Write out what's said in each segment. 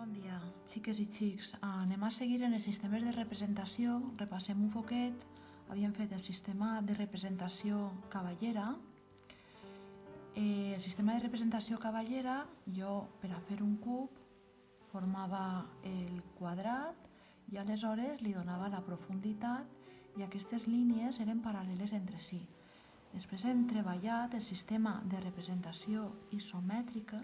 Bon dia, xiques i xics. Anem a seguir en els sistemes de representació. Repassem un poquet. Havíem fet el sistema de representació cavallera. El sistema de representació cavallera, jo, per a fer un cub, formava el quadrat i aleshores li donava la profunditat i aquestes línies eren paral·leles entre si. Després hem treballat el sistema de representació isomètrica,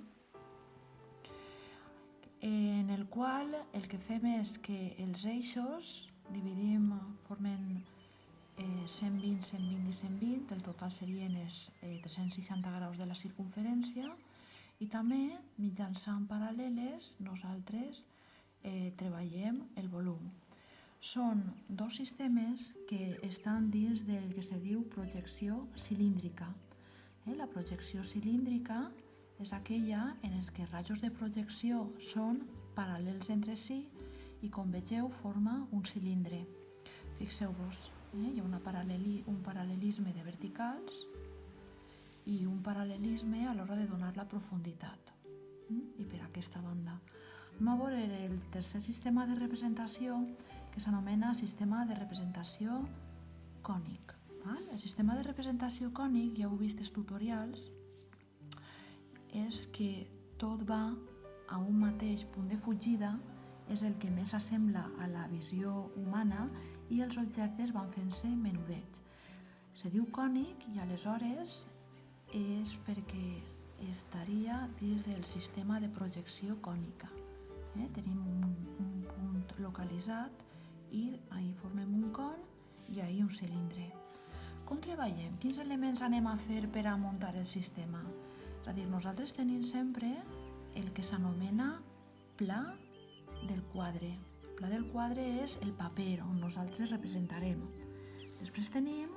en el qual el que fem és que els eixos formen 120, 120 i 120, el total serien els 360 graus de la circunferència, i també mitjançant paral·leles nosaltres treballem el volum. Són dos sistemes que estan dins del que se diu projecció cilíndrica. La projecció cilíndrica és aquella en què els rajos de projecció són paral·lels entre si i, com vegeu, forma un cilindre. Fixeu-vos, hi ha un paral·lelisme de verticals i un paral·lelisme a l'hora de donar la profunditat. I per aquesta banda. Anem a veure el tercer sistema de representació, que s'anomena sistema de representació cònic. El sistema de representació cònic, ja heu vist els tutorials, és que tot va a un mateix punt de fugida, és el que més s'assembla a la visió humana i els objectes van fent-se menudets. Se diu cònic i aleshores és perquè estaria dins del sistema de projecció cònica. Tenim un punt localitzat i ahí formem un con i ahí un cilindre. Com treballem? Quins elements anem a fer per a muntar el sistema? És a dir, nosaltres tenim sempre el que s'anomena pla del quadre. El pla del quadre és el paper on nosaltres representarem. Després tenim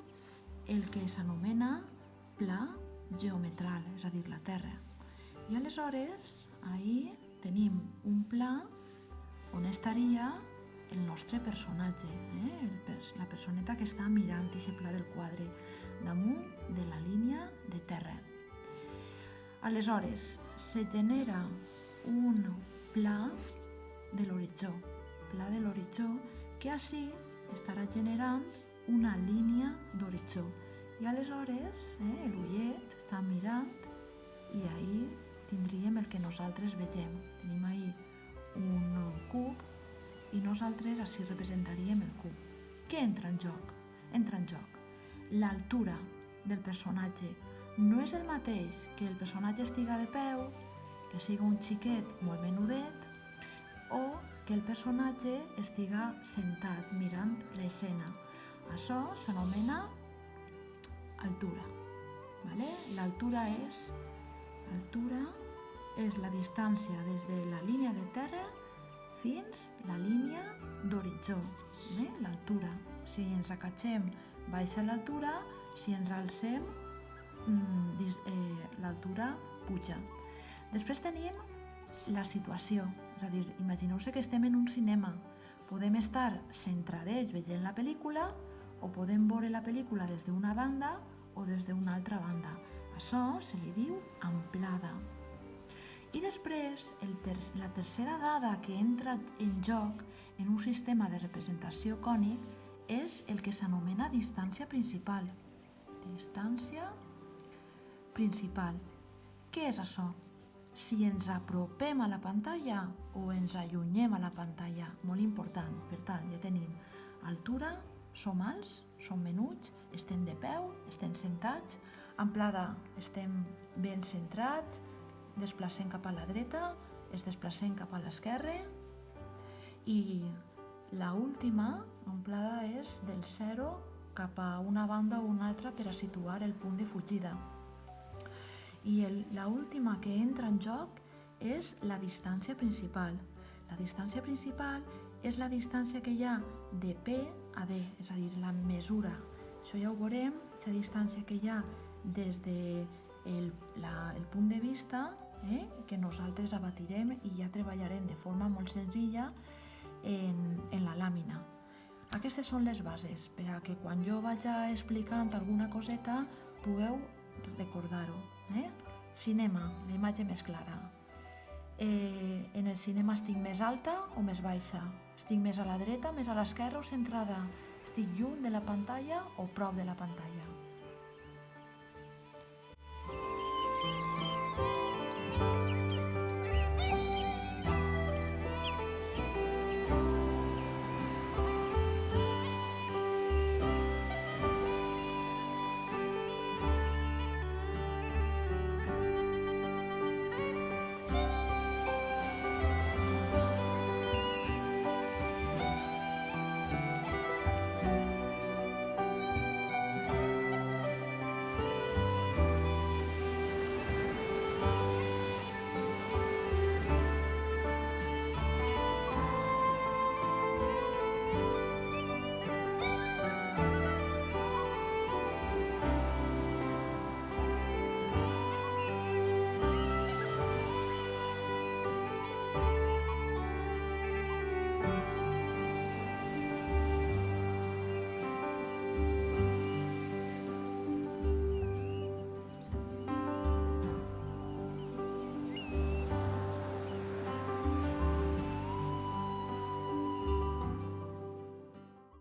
el que s'anomena pla geometral, és a dir, la terra. I aleshores, ahí tenim un pla on estaria el nostre personatge, la personeta que està mirant aquest pla del quadre, damunt de la línia de terra. Aleshores, se genera un pla de l'horitzó, que així estarà generant una línia d'horitzó. I aleshores l'ullet està mirant i ahí tindríem el que nosaltres vegem. Tenim ahí un cub i nosaltres així representaríem el cub. Què entra en joc? Entra en joc l'altura del personatge. No és el mateix que el personatge estiga de peu, que siga un xiquet molt menudet, o que el personatge estiga sentat mirant l'escena. Això s'anomena altura. L'altura és la distància des de la línia de terra fins a la línia d'horitzó. L'altura. Si ens acatxem, baixa l'altura, si ens alcem, l'altura puja. Després tenim la situació, és a dir, imagineu-vos que estem en un cinema. Podem estar centradets veient la pel·lícula o podem veure la pel·lícula des d'una banda o des d'una altra banda. Això se li diu amplada. I després, la tercera dada que entra en joc en un sistema de representació cònic és el que s'anomena distància principal. Distància principal. Què és això? Si ens apropem a la pantalla o ens allunyem a la pantalla. Molt important. Per tant, ja tenim altura, som alts, som menuts, estem de peu, estem sentats, amplada, estem ben centrats, desplacem cap a la dreta, es desplacem cap a l'esquerra, i l'última amplada és del 0 cap a una banda o una altra per a situar el punt de fugida. I l'última que entra en joc és la distància principal. La distància principal és la distància que hi ha de P a D, és a dir, la mesura. Això ja ho veurem, la distància que hi ha des del punt de vista, que nosaltres abatirem i ja treballarem de forma molt senzilla en la làmina. Aquestes són les bases, per a que quan jo vaig explicant alguna coseta pugueu recordar-ho. Cinema, la imatge més clara. En el cinema estic més alta o més baixa? Estic més a la dreta, més a l'esquerra o centrada? Estic lluny de la pantalla o prop de la pantalla?